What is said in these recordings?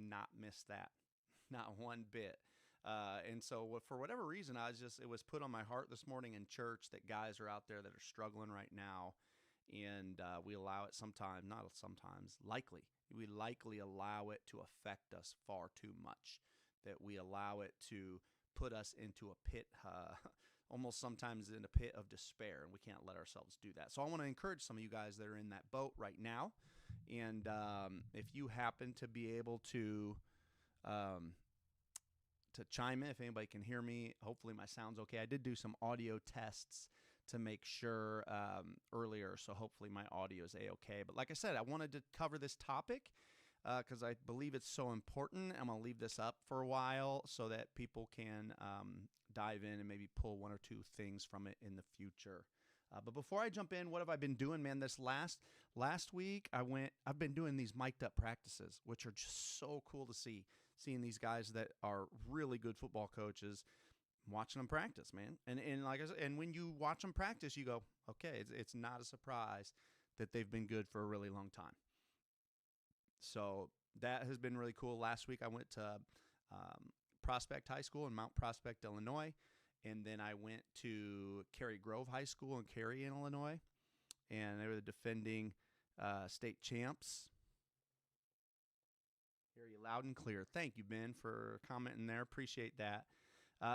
not miss that, not one bit. And so, for whatever reason, it was put on my heart this morning in church that guys are out there that are struggling right now. And we allow it sometimes, not sometimes, we likely allow it to affect us far too much, that we allow it to put us into a pit, almost sometimes in a pit of despair, and we can't let ourselves do that. So I want to encourage some of you guys that are in that boat right now. And if you happen to be able um, to chime in, if anybody can hear me, hopefully my sound's okay. I did do some audio tests to make sure earlier, so hopefully my audio is a-okay. But like I said, I wanted to cover this topic because I believe it's so important. I'm going to leave this up for a while so that people can dive in and maybe pull one or two things from it in the future. But before I jump in, what have I been doing, man? This last week, I've been doing these mic'd up practices, which are just so cool to seeing these guys that are really good football coaches, watching them practice, man. And like I said, and when you watch them practice, you go, okay, it's not a surprise that they've been good for a really long time. So that has been really cool. Last week, I went to Prospect High School in Mount Prospect, Illinois. And then I went to Cary Grove High School in Cary, Illinois. And they were the defending state champs. Hear you loud and clear. Thank you, Ben, for commenting there. Appreciate that.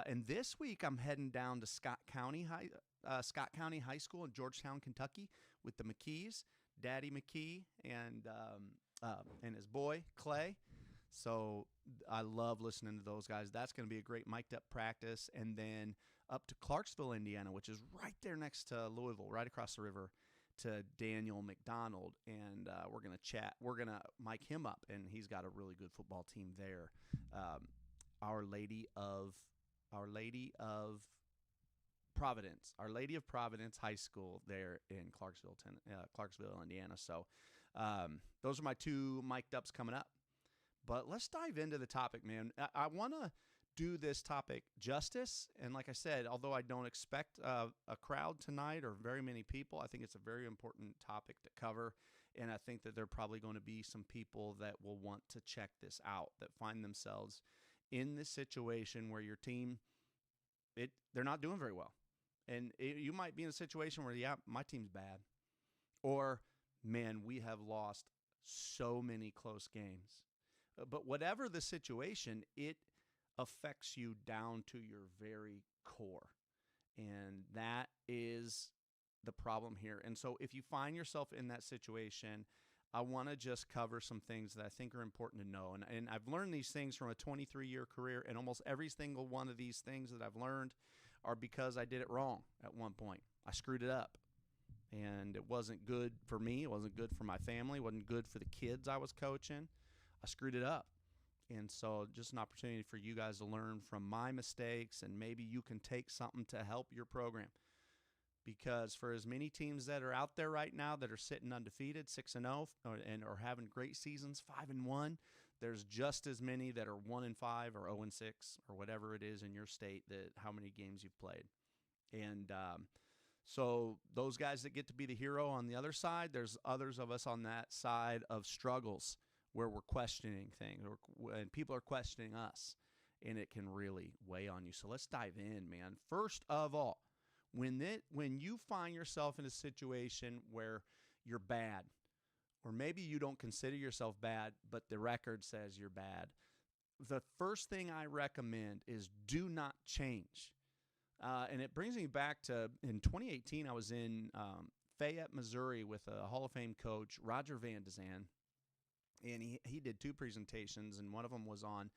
And this week, I'm heading down to Scott County High School in Georgetown, Kentucky, with the McKees, Daddy McKee, and his boy Clay. So I love listening to those guys. That's going to be a great mic'd up practice. And then up to Clarksville, Indiana, which is right there next to Louisville, right across the river, to Daniel McDonald. And we're going to chat. We're going to mic him up, and he's got a really good football team there. Our Lady of Providence High School there in Clarksville, Indiana. So those are my two mic'd ups coming up. But let's dive into the topic, man. I want to do this topic justice. And like I said, although I don't expect a crowd tonight or very many people, I think it's a very important topic to cover. And I think that there are probably going to be some people that will want to check this out, that find themselves in this situation where your team, they're not doing very well. And you might be in a situation where, yeah, my team's bad. Or, man, we have lost so many close games. But whatever the situation, it affects you down to your very core. And that is the problem here. And so if you find yourself in that situation, I want to just cover some things that I think are important to know. And I've learned these things from a 23-year career, and almost every single one of these things that I've learned are because I did it wrong at one point. I screwed it up. And it wasn't good for me. It wasn't good for my family. It wasn't good for the kids I was coaching. I screwed it up. And so just an opportunity for you guys to learn from my mistakes, and maybe you can take something to help your program. Because for as many teams that are out there right now that are sitting undefeated, 6-0, and are having great seasons, 5-1, there's just as many that are 1-5 or 0-6 or whatever it is in your state, that how many games you've played. And so those guys that get to be the hero on the other side, there's others of us on that side of struggles where we're questioning things, and people are questioning us, and it can really weigh on you. So let's dive in, man. First of all, when you find yourself in a situation where you're bad, or maybe you don't consider yourself bad, but the record says you're bad, the first thing I recommend is do not change. And it brings me back to, in 2018, I was in Fayette, Missouri with a Hall of Fame coach, Roger Van de Zan. And he did two presentations, and one of them was on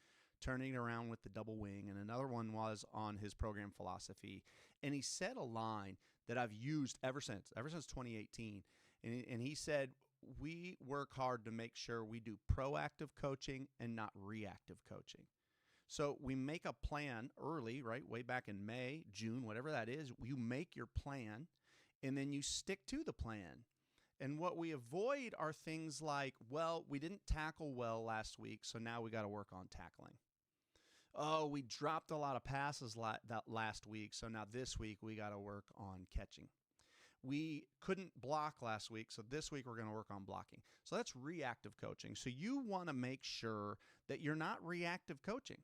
turning around with the double wing, and another one was on his program philosophy. And he said a line that I've used ever since 2018. And he said, we work hard to make sure we do proactive coaching and not reactive coaching. So we make a plan early, right, way back in May, June, whatever that is. You make your plan, and then you stick to the plan. And what we avoid are things like, well, we didn't tackle well last week, so now we got to work on tackling. Oh, we dropped a lot of passes that last week, so now this week we got to work on catching. we couldn't block last week, so this week we're going to work on blocking. So that's reactive coaching. So you want to make sure that you're not reactive coaching.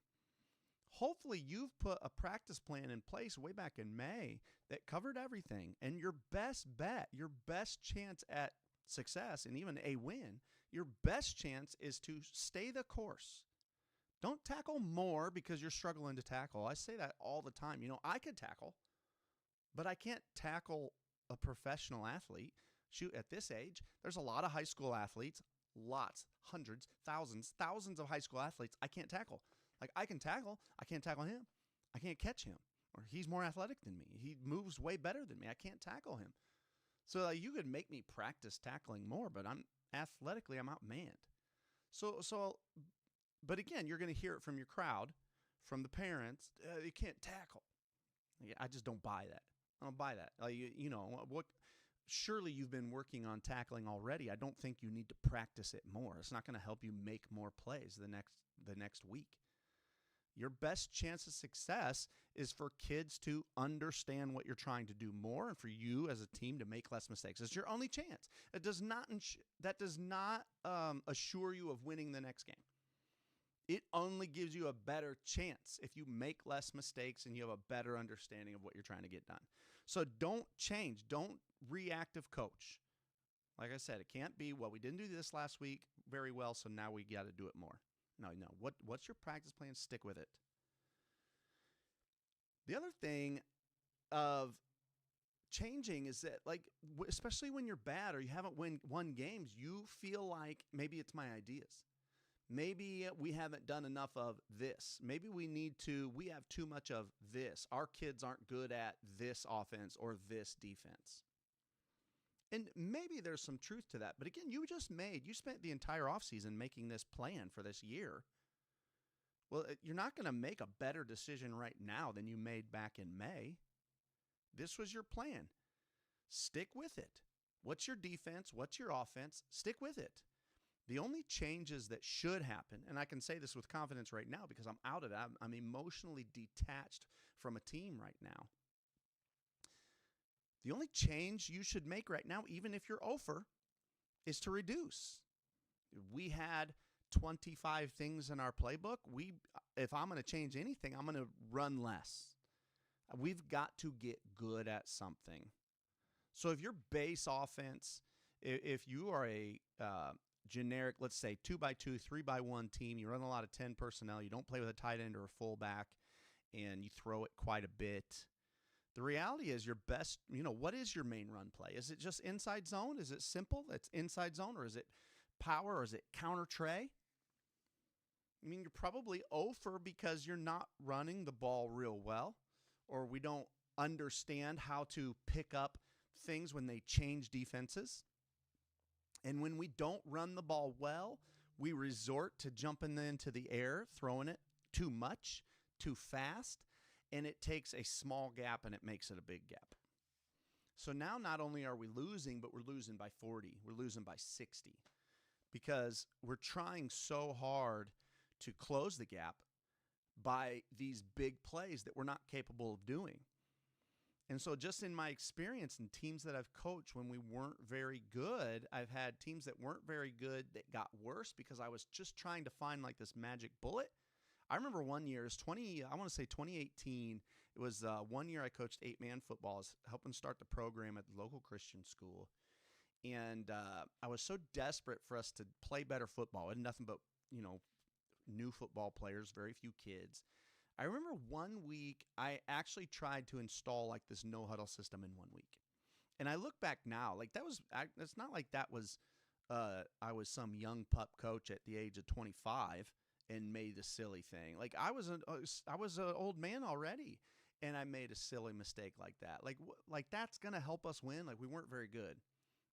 Hopefully you've put a practice plan in place way back in May that covered everything. And your best bet, your best chance at success and even a win, your best chance is to stay the course. Don't tackle more because you're struggling to tackle. I say that all the time. I could tackle, but I can't tackle a professional athlete. Shoot, at this age, there's a lot of high school athletes, lots, hundreds, thousands of high school athletes I can't tackle. Like, I can tackle, I can't tackle him. I can't catch him. Or he's more athletic than me. He moves way better than me. I can't tackle him. So you could make me practice tackling more, but I'm outmanned. But again, you're going to hear it from your crowd, from the parents. You can't tackle. I just don't buy that. I don't buy that. What? Surely you've been working on tackling already. I don't think you need to practice it more. It's not going to help you make more plays the next week. Your best chance of success is for kids to understand what you're trying to do more, and for you as a team to make less mistakes. It's your only chance. That does not assure you of winning the next game. It only gives you a better chance if you make less mistakes and you have a better understanding of what you're trying to get done. So don't change. Don't reactive coach. Like I said, it can't be, well, we didn't do this last week very well, so now we got to do it more. No. What's your practice plan? Stick with it. The other thing of changing is that, like, especially when you're bad or you haven't won games, you feel like maybe it's my ideas. Maybe we haven't done enough of this. Maybe we have too much of this. Our kids aren't good at this offense or this defense. And maybe there's some truth to that. But again, you spent the entire offseason making this plan for this year. Well, you're not going to make a better decision right now than you made back in May. This was your plan. Stick with it. What's your defense? What's your offense? Stick with it. The only changes that should happen, and I can say this with confidence right now because I'm out of it. I'm emotionally detached from a team right now. The only change you should make right now, even if you're over, is to reduce. We had 25 things in our playbook. If I'm going to change anything, I'm going to run less. We've got to get good at something. So if your base offense, if you are a generic, let's say 2x2, 3x1 team, you run a lot of 10 personnel, you don't play with a tight end or a fullback, and you throw it quite a bit. The reality is your best, what is your main run play? Is it just inside zone? Is it simple? It's inside zone, or is it power, or is it counter tray? I mean, you're probably over because you're not running the ball real well, or we don't understand how to pick up things when they change defenses. And when we don't run the ball well, we resort to jumping into the air, throwing it too much, too fast, and it takes a small gap and it makes it a big gap. So now not only are we losing, but we're losing by 40. We're losing by 60 because we're trying so hard to close the gap by these big plays that we're not capable of doing. And so just in my experience in teams that I've coached when we weren't very good, I've had teams that weren't very good that got worse because I was just trying to find like this magic bullet. I remember one year, it was 2018. It was 1 year I coached 8-man football. I was helping start the program at the local Christian school. And I was so desperate for us to play better football. And nothing but, new football players, very few kids. I remember 1 week I actually tried to install like this no huddle system in 1 week. And I look back now, like it's not like that was I was some young pup coach at the age of 25 and made a silly thing. Like I was an old man already, and I made a silly mistake like that. Like that's gonna help us win. Like we weren't very good.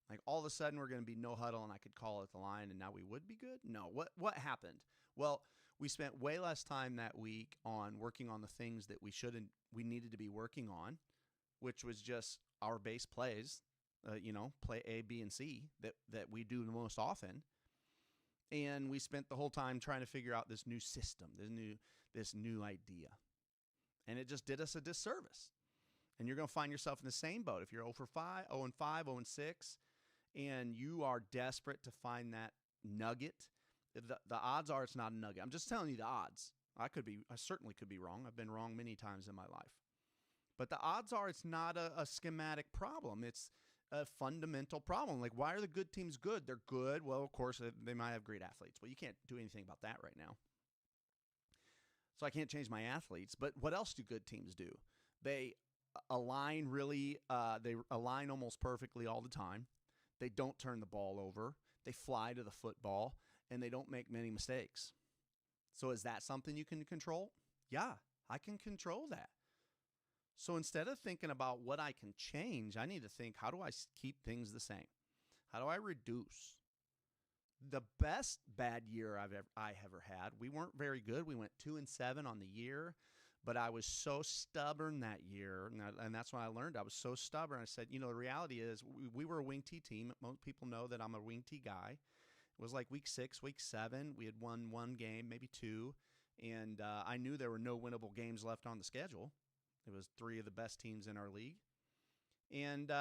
Like all of a sudden we're gonna be no huddle, and I could call it the line, and now we would be good. No, what happened? Well, we spent way less time that week on working on the things that we needed to be working on, which was just our base plays, play A, B, and C that we do the most often. And we spent the whole time trying to figure out this new system, this new idea. And it just did us a disservice. And you're going to find yourself in the same boat. If you're 0 for 5, 0 and 5, 0 and 6, and you are desperate to find that nugget, the odds are it's not a nugget. I'm just telling you the odds. I certainly could be wrong. I've been wrong many times in my life. But the odds are it's not a schematic problem. It's a fundamental problem. Like, why are the good teams good? They're good. Well, of course, they might have great athletes. Well, you can't do anything about that right now. So I can't change my athletes. But what else do good teams do? They align they align almost perfectly all the time. They don't turn the ball over. They fly to the football, and they don't make many mistakes. So is that something you can control? Yeah, I can control that. So instead of thinking about what I can change, I need to think, how do I keep things the same? How do I reduce? The best bad year I ever had, we weren't very good. We went 2-7 on the year, but I was so stubborn that year, and that's when I learned. I was so stubborn. I said, the reality is we were a wing T team. Most people know that I'm a wing T guy. It was like week 6, week 7. We had won one game, maybe 2, and I knew there were no winnable games left on the schedule. It was 3 of the best teams in our league. And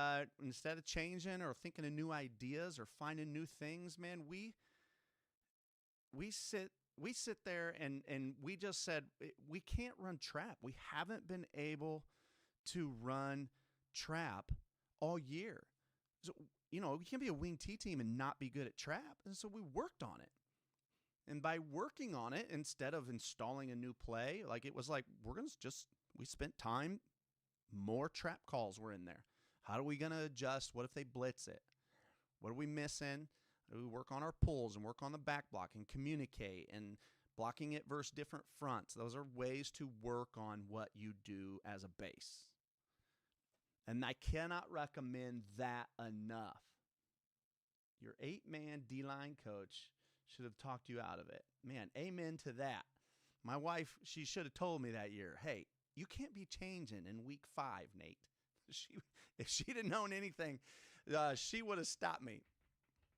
instead of changing or thinking of new ideas or finding new things, man, we sit there and we just said, we can't run trap. We haven't been able to run trap all year. So, you can't be a wing T team and not be good at trap. And so we worked on it. And by working on it, instead of installing a new play, it was like, we spent time, more trap calls were in there. How are we going to adjust? What if they blitz it? What are we missing? We work on our pulls and work on the back block and communicate and blocking it versus different fronts. Those are ways to work on what you do as a base. And I cannot recommend that enough. Your 8-man D-line coach should have talked you out of it. Man, amen to that. My wife, she should have told me that year, hey, you can't be changing in week 5, Nate. If she'd have known anything, she would have stopped me.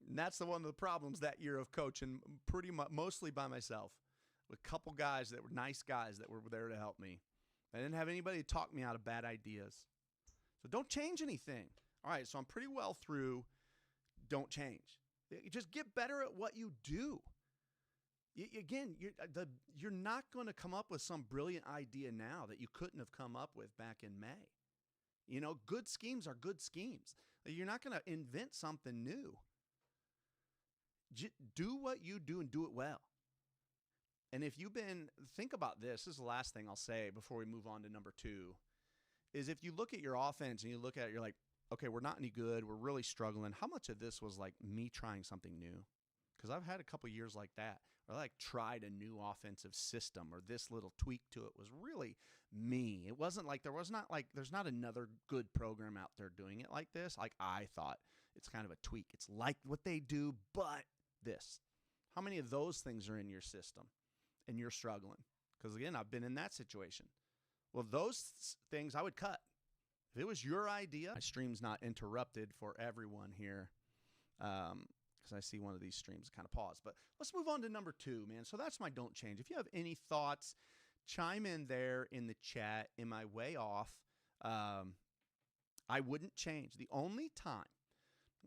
And that's one of the problems that year of coaching, pretty much mostly by myself, with a couple guys that were nice guys that were there to help me. I didn't have anybody to talk me out of bad ideas. So don't change anything. All right, so I'm pretty well through don't change. Just get better at what you do. You're not going to come up with some brilliant idea now that you couldn't have come up with back in May. Good schemes are good schemes. You're not going to invent something new. Do what you do and do it well. And think about this. This is the last thing I'll say before we move on to number 2, is if you look at your offense and you look at it, you're like, okay, we're not any good. We're really struggling. How much of this was like me trying something new? Because I've had a couple years like that where I tried a new offensive system or this little tweak to it was really me. It wasn't like there's not another good program out there doing it like this. Like I thought it's kind of a tweak. It's like what they do, but this. How many of those things are in your system and you're struggling? Because again, I've been in that situation. Well, those things I would cut. If it was your idea, my stream's not interrupted for everyone here. Because I see one of these streams kind of pause. But let's move on to number 2, man. So that's my don't change. If you have any thoughts, chime in there in the chat. Am I way off? I wouldn't change. The only time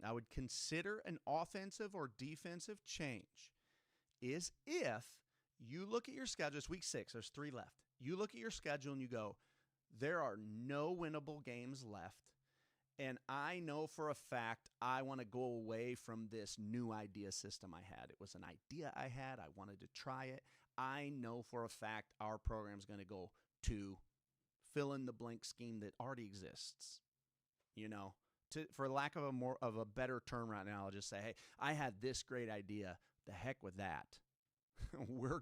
I would consider an offensive or defensive change is if you look at your schedule. It's week 6. There's 3 left. You look at your schedule and you go, there are no winnable games left. And I know for a fact I want to go away from this new idea system I had. It was an idea I had. I wanted to try it. I know for a fact our program is going to go to fill in the blank scheme that already exists. For lack of a better term right now, I'll just say, hey, I had this great idea. The heck with that. We're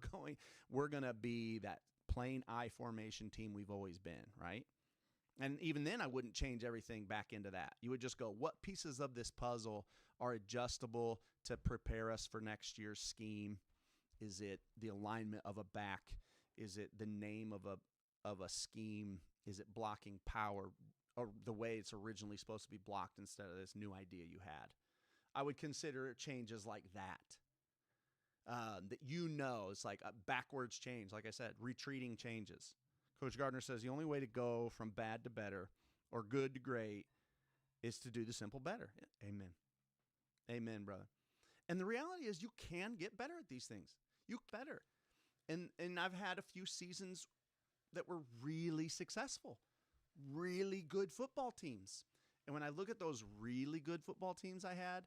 going to be that plain I formation team we've always been, right? And even then, I wouldn't change everything back into that. You would just go, what pieces of this puzzle are adjustable to prepare us for next year's scheme? Is it the alignment of a back? Is it the name of a scheme? Is it blocking power or the way it's originally supposed to be blocked instead of this new idea you had? I would consider changes like that. It's like a backwards change. Like I said, retreating changes. Coach Gardner says the only way to go from bad to better or good to great is to do the simple better. Amen. Amen, brother. And the reality is you can get better at these things. You better. And I've had a few seasons that were really successful, really good football teams. And when I look at those really good football teams I had,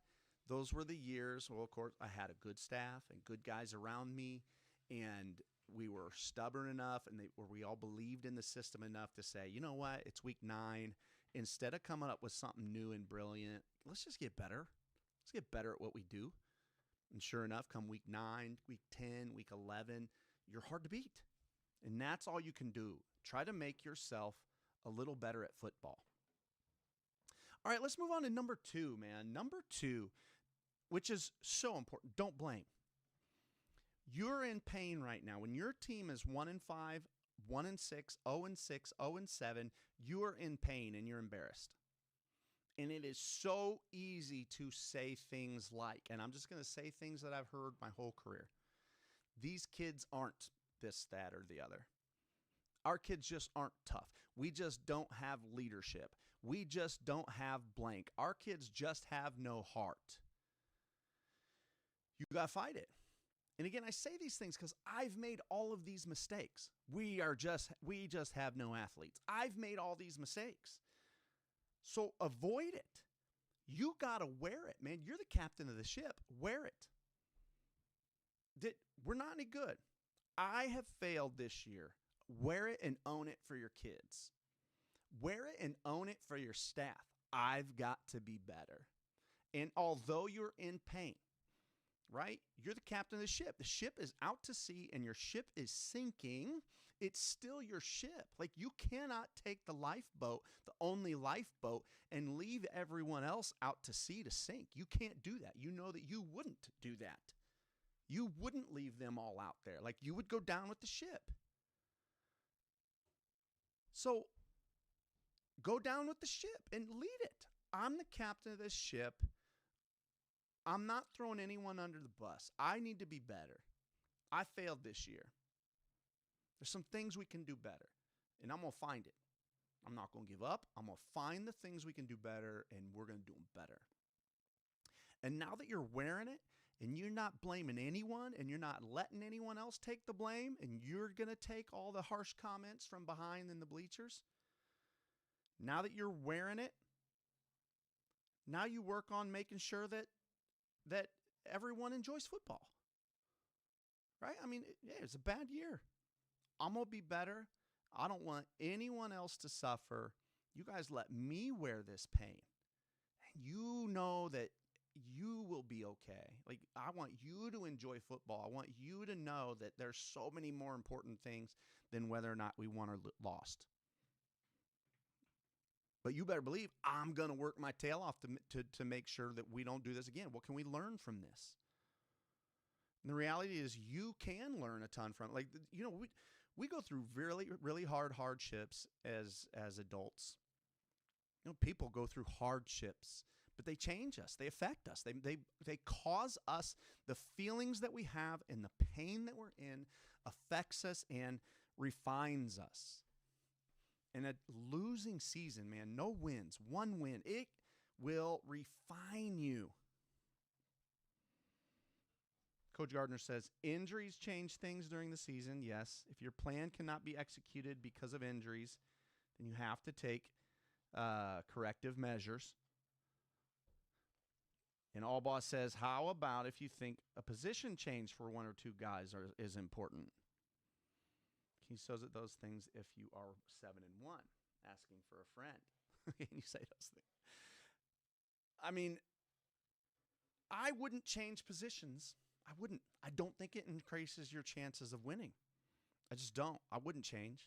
those were the years, well, of course, I had a good staff and good guys around me, and we were stubborn enough where we all believed in the system enough to say, you know what, it's week 9. Instead of coming up with something new and brilliant, let's just get better. Let's get better at what we do. And sure enough, come week 9, week 10, week 11, you're hard to beat. And that's all you can do. Try to make yourself a little better at football. All right, let's move on to number 2, man. Number 2, which is so important, don't blame. You're in pain right now. When your team is 1-5, 1-6, 0-6, 0-7, you are in pain and you're embarrassed. And it is so easy to say things like, and I'm just going to say things that I've heard my whole career. These kids aren't this, that, or the other. Our kids just aren't tough. We just don't have leadership. We just don't have blank. Our kids just have no heart. You got to fight it. And again, I say these things because I've made all of these mistakes. We just have no athletes. I've made all these mistakes. So avoid it. You got to wear it, man. You're the captain of the ship. Wear it. We're not any good. I have failed this year. Wear it and own it for your kids. Wear it and own it for your staff. I've got to be better. And although you're in pain, right? You're the captain of the ship. The ship is out to sea and your ship is sinking. It's still your ship. Like, you cannot take the lifeboat, the only lifeboat, and leave everyone else out to sea to sink. You can't do that. You know that you wouldn't do that. You wouldn't leave them all out there. Like, you would go down with the ship. So go down with the ship and lead it. I'm the captain of this ship. I'm not throwing anyone under the bus. I need to be better. I failed this year. There's some things we can do better, and I'm going to find it. I'm not going to give up. I'm going to find the things we can do better, and we're going to do them better. And now that you're wearing it, and you're not blaming anyone, and you're not letting anyone else take the blame, and you're going to take all the harsh comments from behind in the bleachers, now that you're wearing it, now you work on making sure that everyone enjoys football. Right? I mean, yeah, it's a bad year. I'm going to be better. I don't want anyone else to suffer. You guys let me wear this pain. And you know that you will be okay. Like, I want you to enjoy football. I want you to know that there's so many more important things than whether or not we won or lost. But you better believe I'm going to work my tail off to make sure that we don't do this again. What can we learn from this? And the reality is you can learn a ton from it. Like, you know, we go through really, really hard hardships as adults. You know, people go through hardships, but they change us. They affect us. They cause us, the feelings that we have and the pain that we're in affects us and refines us. In a losing season, man, no wins, one win, it will refine you. Coach Gardner says, injuries change things during the season. Yes, if your plan cannot be executed because of injuries, then you have to take corrective measures. And Albaugh says, how about if you think a position change for one or two guys is important? He says at those things if you are 7-1, asking for a friend. And you say those things. I mean, I wouldn't change positions. I wouldn't. I don't think it increases your chances of winning. I just don't. I wouldn't change.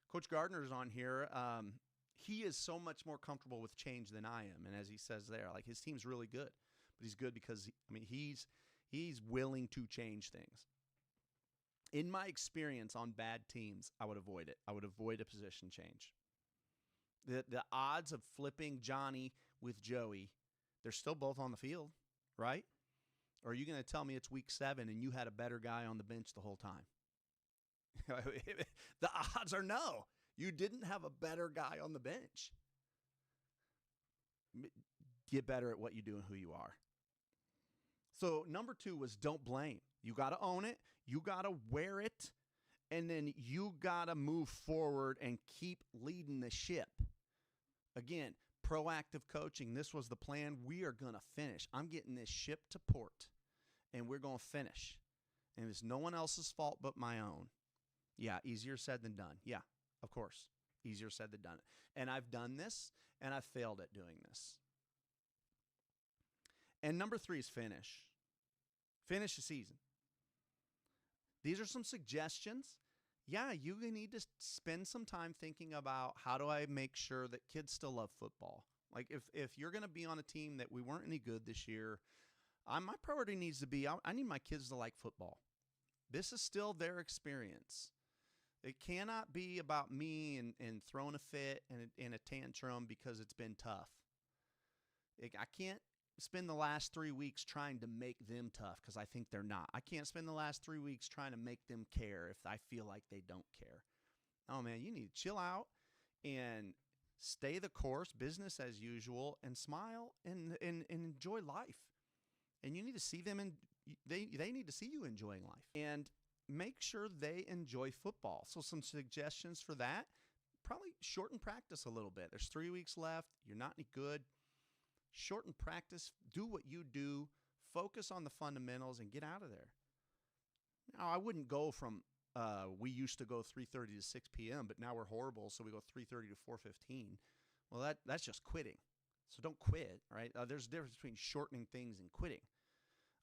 Coach Gardner is on here. He is so much more comfortable with change than I am. And as he says there, like, his team's really good. But he's good because, he's willing to change things. In my experience on bad teams, I would avoid it. I would avoid a position change. The odds of flipping Johnny with Joey, they're still both on the field, right? Or are you going to tell me it's week 7 and you had a better guy on the bench the whole time? The odds are no. You didn't have a better guy on the bench. get better at what you do and who you are. So number 2 was don't blame. You got to own it. You got to wear it. And then you got to move forward and keep leading the ship. Again, proactive coaching. This was the plan. We are going to finish. I'm getting this ship to port, and we're going to finish. And it's no one else's fault but my own. Yeah, easier said than done. Yeah, of course. Easier said than done. And I've done this, and I've failed at doing this. And number 3 is finish. Finish the season. These are some suggestions. Yeah, you need to spend some time thinking about how do I make sure that kids still love football. Like if you're going to be on a team that we weren't any good this year, my priority needs to be I need my kids to like football. This is still their experience. It cannot be about me and throwing a fit and a tantrum because it's been tough. I can't spend the last 3 weeks trying to make them tough because I think they're not. I can't spend the last 3 weeks trying to make them care if I feel like they don't care. Oh, man, you need to chill out and stay the course, business as usual, and smile and enjoy life. And you need to see them, and they need to see you enjoying life. And make sure they enjoy football. So some suggestions for that, probably shorten practice a little bit. There's 3 weeks left. You're not any good. Shorten practice, do what you do, focus on the fundamentals, and get out of there. Now, I wouldn't go from we used to go 3:30 to 6 p.m., but now we're horrible, so we go 3:30 to 4:15. Well, that's just quitting. So don't quit, right? There's a difference between shortening things and quitting.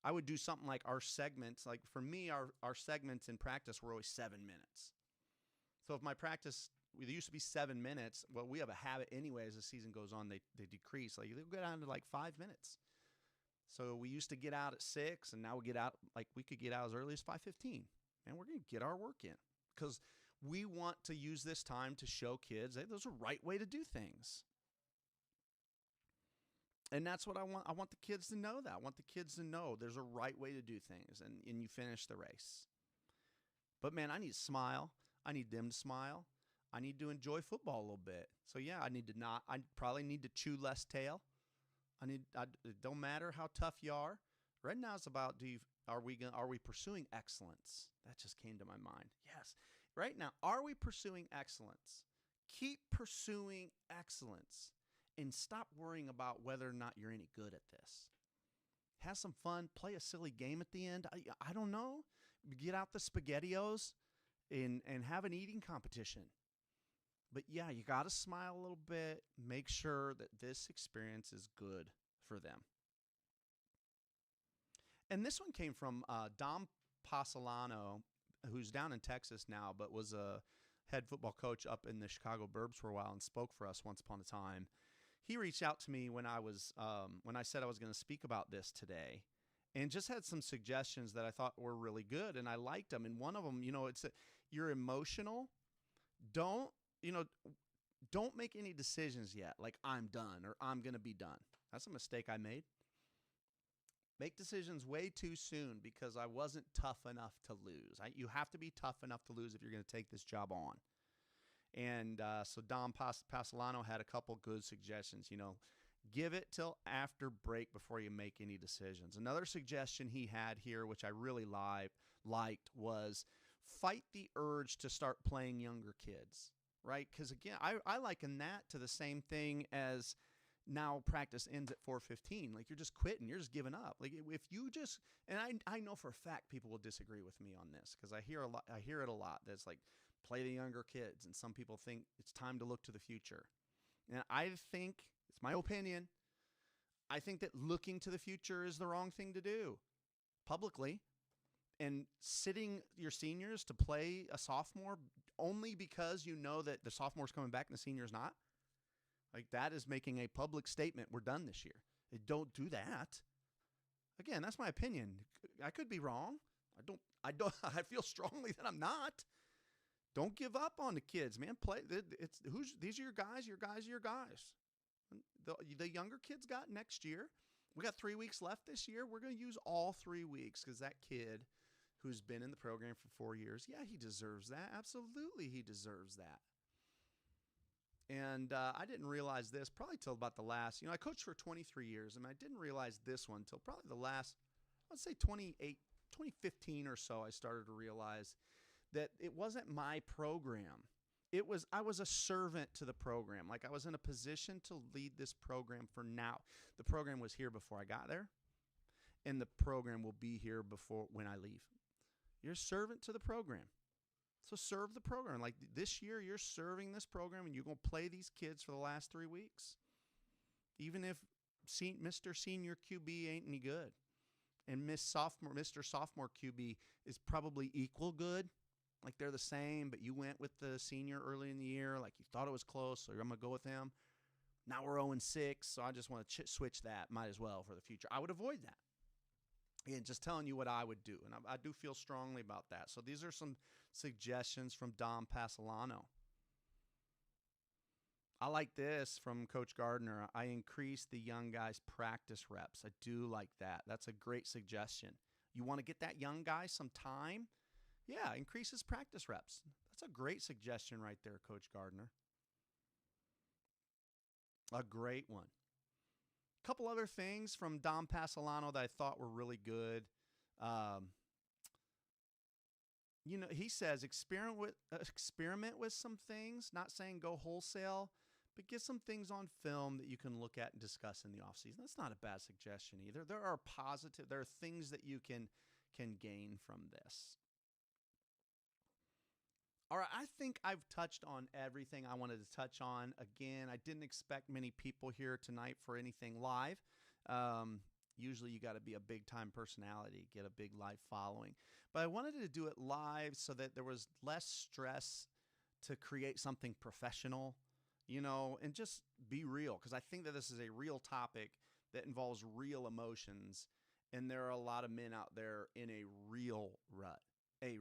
I would do something like our segments. Like for me, our segments in practice were always 7 minutes. So if my practice there used to be 7 minutes. Well, we have a habit anyway as the season goes on, they decrease. Like they'll go down to like 5 minutes. So we used to get out at 6, and now we get out, like we could get out as early as 5:15. And we're going to get our work in because we want to use this time to show kids that there's a right way to do things. And that's what I want. I want the kids to know that. I want the kids to know there's a right way to do things, and you finish the race. But, man, I need to smile. I need them to smile. I need to enjoy football a little bit. So, yeah, I probably need to chew less tail. It don't matter how tough you are. Right now it's about are we pursuing excellence? That just came to my mind. Yes. Right now, are we pursuing excellence? Keep pursuing excellence and stop worrying about whether or not you're any good at this. Have some fun. Play a silly game at the end. I don't know. Get out the SpaghettiOs and have an eating competition. But, yeah, you got to smile a little bit. Make sure that this experience is good for them. And this one came from Dom Pasolano, who's down in Texas now, but was a head football coach up in the Chicago Burbs for a while and spoke for us once upon a time. He reached out to me when I said I was going to speak about this today, and just had some suggestions that I thought were really good, and I liked them. And one of them, it's you're emotional. Don't make any decisions yet, like I'm done or I'm going to be done. That's a mistake I made. Make decisions way too soon because I wasn't tough enough to lose. You have to be tough enough to lose if you're going to take this job on. And so Dom Pasolano had a couple good suggestions. Give it till after break before you make any decisions. Another suggestion he had here, which I really liked, was fight the urge to start playing younger kids, right? Because, again, I liken that to the same thing as now practice ends at 4:15. Like, you're just quitting. You're just giving up. Like, if you just – and I know for a fact people will disagree with me on this because I hear it a lot. That's like, play the younger kids, and some people think it's time to look to the future. And I think – it's my opinion – I think that looking to the future is the wrong thing to do publicly. And sitting your seniors to play a sophomore only because you know that the sophomore's coming back and the senior's not, like, that is making a public statement. We're done this year. Don't do that. Again, that's my opinion. I could be wrong. I feel strongly that I'm not. Don't give up on the kids, man. These are your guys. Your guys are your guys. The younger kids got next year. We got 3 weeks left this year. We're going to use all 3 weeks because that kid who's been in the program for 4 years, yeah, he deserves that. Absolutely, he deserves that. And I didn't realize this probably till about the last, I coached for 23 years, and I didn't realize this one till probably the last, let's say 2015 or so. I started to realize that it wasn't my program. I was a servant to the program. Like, I was in a position to lead this program for now. The program was here before I got there, and the program will be here before when I leave. You're a servant to the program. So serve the program. Like, this year, you're serving this program, and you're going to play these kids for the last 3 weeks. Even if Mr. Senior QB ain't any good, and Mr. Sophomore QB is probably equal good. Like, they're the same, but you went with the senior early in the year. Like, you thought it was close, so I'm going to go with him. Now we're 0-6, so I just want to switch that. Might as well for the future. I would avoid that. And just telling you what I would do. And I do feel strongly about that. So these are some suggestions from Dom Pasolano. I like this from Coach Gardner. I increase the young guys' practice reps. I do like that. That's a great suggestion. You want to get that young guy some time? Yeah, increase his practice reps. That's a great suggestion right there, Coach Gardner. A great one. Couple other things from Dom Pasolano that I thought were really good. He says experiment with some things, not saying go wholesale, but get some things on film that you can look at and discuss in the offseason. That's not a bad suggestion either. There are things that you can gain from this. All right, I think I've touched on everything I wanted to touch on. Again, I didn't expect many people here tonight for anything live. Usually you got to be a big-time personality, get a big live following. But I wanted to do it live so that there was less stress to create something professional, and just be real. Because I think that this is a real topic that involves real emotions, and there are a lot of men out there in a real rut. I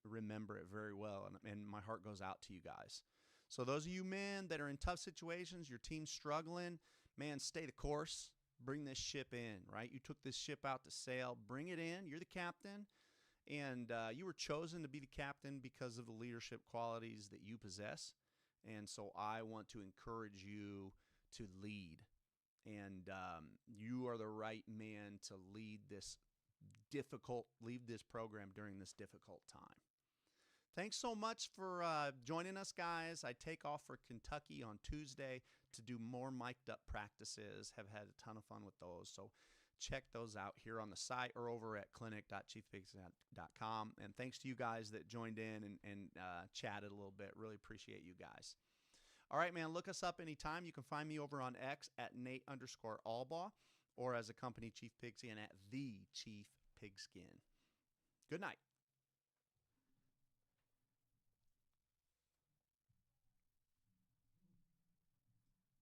remember it very well, and my heart goes out to you guys. So those of you men that are in tough situations, your team's struggling, man, stay the course. Bring this ship in, right? You took this ship out to sail. Bring it in. You're the captain, and you were chosen to be the captain because of the leadership qualities that you possess. And so I want to encourage you to lead, and you are the right man to lead this program during this difficult time. Thanks so much for joining us, guys. I take off for Kentucky on Tuesday to do more mic'd up practices. Have had a ton of fun with those. So check those out here on the site or over at clinic.chiefpigskin.com. And thanks to you guys that joined in and chatted a little bit. Really appreciate you guys. All right, man, look us up anytime. You can find me over on X at Nate_Albaugh or as a company Chief Pigskin at The Chief Pigskin. Good night.